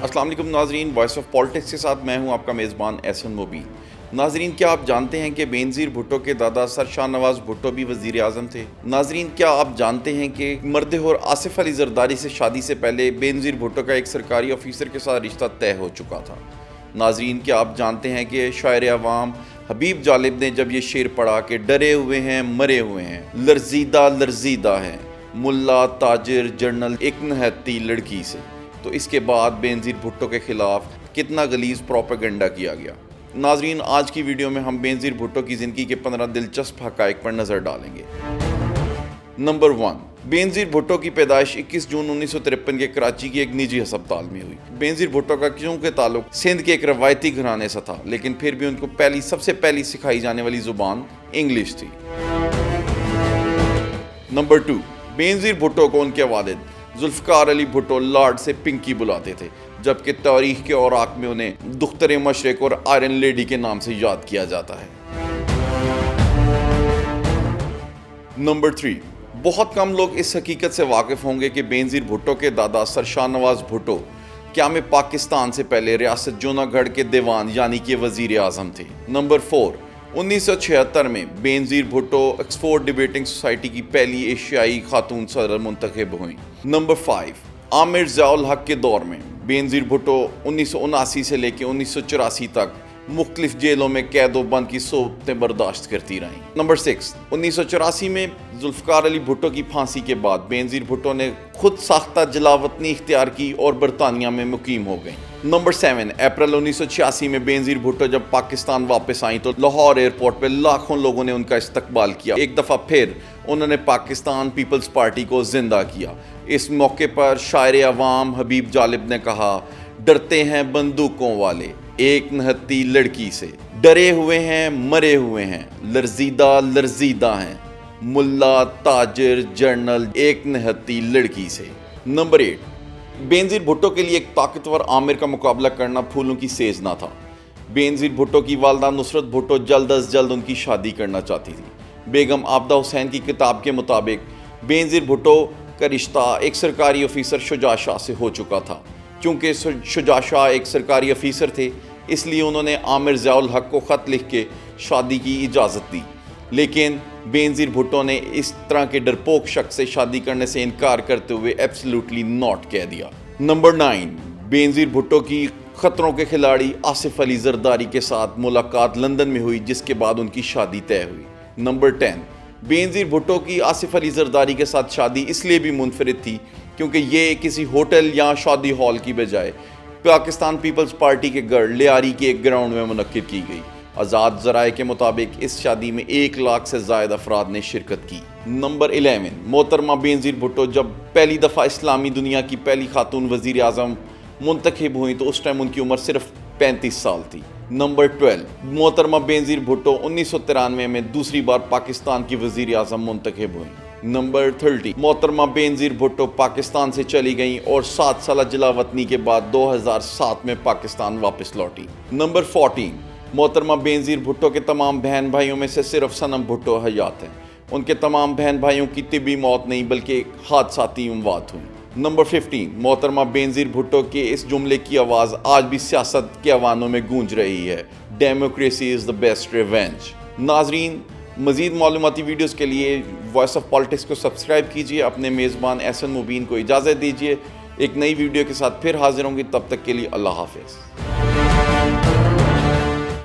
अस्सलाम वालेकुम नाजरीन, वॉइस ऑफ पॉलिटिक्स के साथ मैं हूं आपका मेज़बान एहसन मुबीन। नाजरीन, क्या आप जानते हैं कि बेनज़ीर भुट्टो के दादा सर शाहनवाज़ भुट्टो भी वज़ीर आज़म थे? नाजरीन, क्या आप जानते हैं कि मर्द और आसिफ अली ज़रदारी से शादी से पहले बेनज़ीर भुट्टो का एक सरकारी ऑफिसर के साथ रिश्ता तय हो चुका था? नाजरीन, क्या आप जानते हैं कि शायर अवाम हबीब जालिब ने जब ये शेर पढ़ा कि डरे हुए हैं मरे हुए हैं, लर्जीदा लर्जीदा हैं, मुल्ला ताजिर जनरल एक नहती लड़की से, तो इसके बाद बेनज़ीर भुट्टो के खिलाफ कितना गलीज़ प्रोपेगेंडा किया गया। नाजरीन, आज की वीडियो में हम बेनज़ीर भुट्टो की ज़िंदगी के 15 दिलचस्प हक़ाइक़ पर नज़र डालेंगे। नंबर 1, बेनज़ीर भुट्टो की पैदाइश 21 जून 1953 के कराची की एक निजी अस्पताल में हुई। बेनज़ीर भुट्टो का क्योंकि ताल्लुक सिंध के एक रवायती घराने से था, लेकिन फिर भी उनको सबसे पहली सिखाई जाने वाली ज़ुबान इंग्लिश थी। नंबर 2, बेनज़ीर भुट्टो को उनके वालिद जुल्फ़कार अली भुट्टो लाड से पिंकी बुलाते थे, जबकि तारीख़ के औराक में उन्हें दुख्तर मशरिक़ और आयरन लेडी के नाम से याद किया जाता है। नंबर 3, बहुत कम लोग इस हकीकत से वाकिफ़ होंगे कि बेनज़ीर भुट्टो के दादा सर शाहनवाज़ भुट्टो क़याम पाकिस्तान से पहले रियासत जूनागढ़ के दीवान यानी कि वज़ीर आज़म थे। नंबर 4, 1976 में Benazir Bhutto Oxford debating society की पहली एशियाई खातून सदर मुंतखब हुई। नंबर 5, आमिर ज़ियाउल हक के दौर में बेनज़ीर भुट्टो 1979 से लेकर 1984 तक मुख्तलिफ जेलों में कैद व बंद की सोबतें बर्दाश्त करती रहीं। नंबर 6, 1984 में जुल्फ़कार अली भुट्टो की फांसी के बाद बेनज़ीर भुट्टो ने खुद साख्ता जलावतनी इख्तियार की और बरतानिया में मुकीम हो गई। नंबर 7, अप्रैल 1986 में बेनज़ीर भुट्टो जब पाकिस्तान वापस आई तो लाहौर एयरपोर्ट पर लाखों लोगों ने उनका इस्तकबाल किया। एक दफ़ा फिर उन्होंने पाकिस्तान पीपल्स पार्टी को जिंदा किया। इस मौके पर शायर अवाम हबीब जालिब ने कहा, डरते हैं बंदूकों वाले एक नहती लड़की से, डरे हुए हैं मरे हुए हैं, लर्जीदा लर्जीदा हैं, मुल्ला ताजिर जनरल एक नहती लड़की से। नंबर 8, बेनज़ीर भुट्टो के लिए एक ताकतवर आमिर का मुकाबला करना फूलों की सेज ना था। बेनज़ीर भुट्टो की वालदा नुसरत भुट्टो जल्द अज जल्द उनकी शादी करना चाहती थी। बेगम आबदा हुसैन की किताब के मुताबिक बेनज़ीर भुट्टो का रिश्ता एक सरकारी ऑफिसर शुजा शाह से हो चुका था। क्योंकि शुजा शाह एक सरकारी ऑफिसर थे, इसलिए उन्होंने आमिर ज़ियाउल हक को ख़त लिख के शादी की इजाज़त दी, लेकिन बेनज़ीर भुट्टो ने इस तरह के डरपोक शख्स से शादी करने से इनकार करते हुए एब्सोल्युटली नॉट कह दिया। नंबर 9, बेनज़ीर भुट्टो की ख़तरों के खिलाड़ी आसिफ अली ज़रदारी के साथ मुलाकात लंदन में हुई, जिसके बाद उनकी शादी तय हुई। नंबर 10, बेनज़ीर भुट्टो की आसिफ अली ज़रदारी के साथ शादी इसलिए भी मुनफरिद थी क्योंकि ये किसी होटल या शादी हॉल की बजाय पाकिस्तान पीपल्स पार्टी के गढ़ लियारी के एक ग्राउंड में मुनक्किद की गई। आज़ाद ज़राए के मुताबिक इस शादी में 1 लाख से ज़ायद अफराद ने शिरकत की। नंबर 11, मोहतरमा बेनज़ीर भुट्टो जब पहली दफ़ा इस्लामी दुनिया की पहली खातून वज़ीर आज़म मुंतखब हुई तो उस टाइम उनकी उम्र सिर्फ 35 साल थी। नंबर 12, मोहतरमा बेनज़ीर भुट्टो 1993 में दूसरी बार पाकिस्तान की वज़ीर आज़म मुंतखब हुई। नंबर 30, मोहतरमा बेनज़ीर भुट्टो पाकिस्तान से चली गईं और 7 साल जलावतनी के बाद 2007 में पाकिस्तान वापस लौटी। नंबर 14, मोहतरमा बेनज़ीर भुट्टो के तमाम बहन भाइयों में से सिर्फ सनम भुट्टो हयात हैं। उनके तमाम बहन भाइयों की तिब्बी मौत नहीं बल्कि हादसाती अमवात हुई। नंबर 15, मोहतरमा बेनज़ीर भुट्टो के इस जुमले की आवाज़ आज भी सियासत के अवानों में गूंज रही है, democracy is the best revenge. नाजरीन, मज़ीद मालूमाती वीडियोज़ के लिए वॉइस ऑफ पॉलिटिक्स को सब्सक्राइब कीजिए। अपने मेज़बान एहसन मुबीन को इजाज़त दीजिए। एक नई वीडियो के साथ फिर हाजिर होंगी, तब तक के लिए अल्लाह हाफ़िज़।